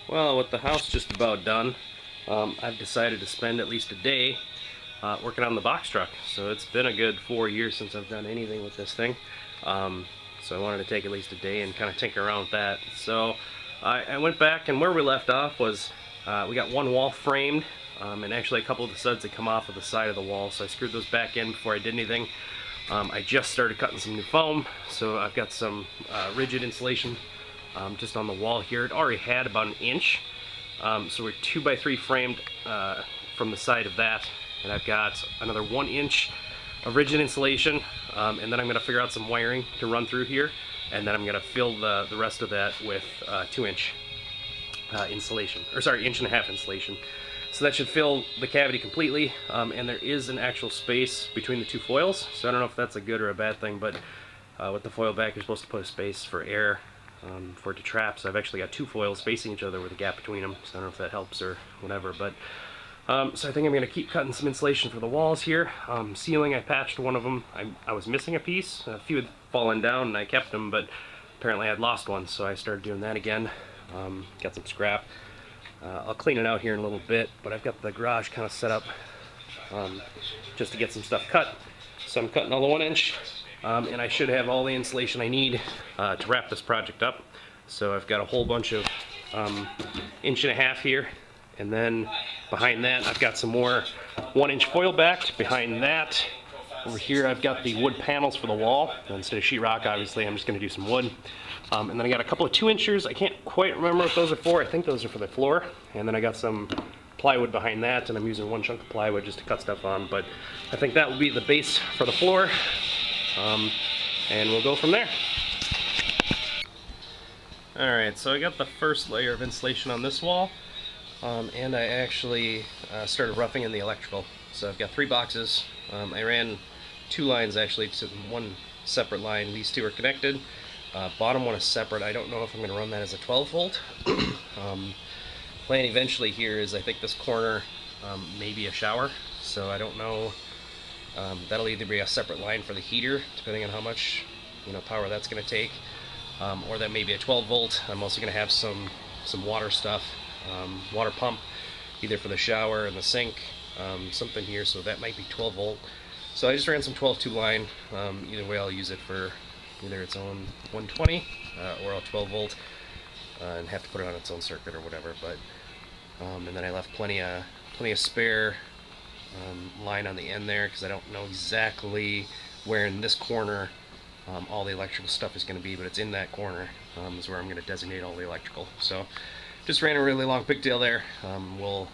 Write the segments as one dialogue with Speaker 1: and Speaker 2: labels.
Speaker 1: Well, with the house just about done, I've decided to spend at least a day working on the box truck. So it's been a good 4 years since I've done anything with this thing. So I wanted to take at least a day and kind of tinker around with that. So I went back, and where we left off was we got one wall framed, and actually a couple of the studs had come off of the side of the wall, so I screwed those back in before I did anything. I just started cutting some new foam, so I've got some rigid insulation just on the wall here. It already had about an inch, so we're 2x3 framed from the side of that, and I've got another 1 inch of rigid insulation, and then I'm going to figure out some wiring to run through here, and then I'm going to fill the rest of that with 2-inch insulation, or sorry, 1.5 inch insulation. So that should fill the cavity completely, and there is an actual space between the two foils, so I don't know if that's a good or a bad thing, but with the foil back you're supposed to put a space for air for it to trap, so I've actually got two foils facing each other with a gap between them, so I don't know if that helps or whatever, but so I think I'm going to keep cutting some insulation for the walls here. Ceiling, I patched one of them. I was missing a piece. A few had fallen down and I kept them, but apparently I'd lost one, so I started doing that again. Got some scrap. I'll clean it out here in a little bit, but I've got the garage kind of set up just to get some stuff cut. So I'm cutting all the 1 inch, and I should have all the insulation I need to wrap this project up. So I've got a whole bunch of 1.5 inch here, and then behind that I've got some more 1 inch foil backed. Behind that, over here, I've got the wood panels for the wall. Instead of sheetrock, obviously, I'm just going to do some wood. And then I got a couple of 2-inchers. I can't quite remember what those are for. I think those are for the floor. And then I got some plywood behind that, and I'm using one chunk of plywood just to cut stuff on. But I think that will be the base for the floor. And we'll go from there. Alright, so I got the first layer of insulation on this wall. And I actually started roughing in the electrical. So I've got 3 boxes. I ran 2 lines actually to one separate line. These 2 are connected. Bottom one is separate. I don't know if I'm going to run that as a 12 volt. Plan eventually here is I think this corner may be a shower. So I don't know. That'll either be a separate line for the heater, depending on how much power that's going to take, or that may be a 12 volt. I'm also going to have some water stuff, water pump, either for the shower and the sink, something here. So that might be 12 volt. So I just ran some 12-2 line. Either way, I'll use it for either its own 120 or a 12 volt, and have to put it on its own circuit or whatever. But and then I left plenty of spare line on the end there, because I don't know exactly where in this corner all the electrical stuff is going to be, but it's in that corner is where I'm going to designate all the electrical. So just ran a really long pigtail there. We'll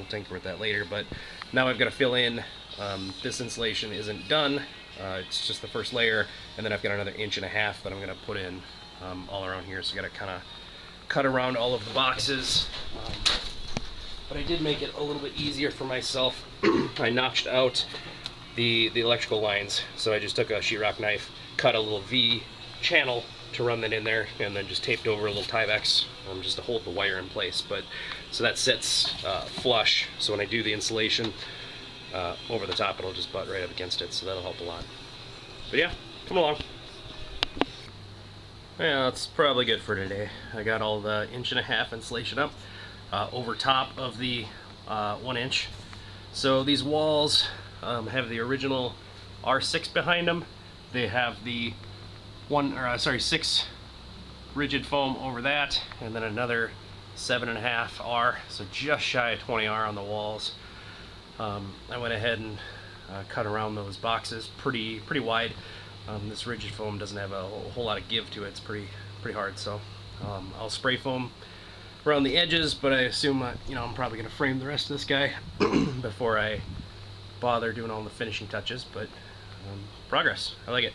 Speaker 1: tinker with that later, but now I've got to fill in. This insulation isn't done. It's just the first layer, and then I've got another 1.5 inch that I'm going to put in all around here. So I got to kind of cut around all of the boxes. But I did make it a little bit easier for myself. I notched out the electrical lines. So I just took a sheetrock knife, cut a little V channel to run that in there, and then just taped over a little Tyvek just to hold the wire in place. But so that sits flush. So when I do the insulation over the top, it'll just butt right up against it, so that'll help a lot. But yeah, come along. Yeah, that's probably good for today. I got all the 1.5 inch insulation up over top of the 1 inch. So these walls have the original R6 behind them. They have the 6 rigid foam over that, and then another 7.5 R, so just shy of 20 R on the walls. I went ahead and cut around those boxes pretty wide. This rigid foam doesn't have a whole lot of give to it. It's pretty hard, so I'll spray foam around the edges, but I assume I'm probably going to frame the rest of this guy before I bother doing all the finishing touches. But progress. I like it.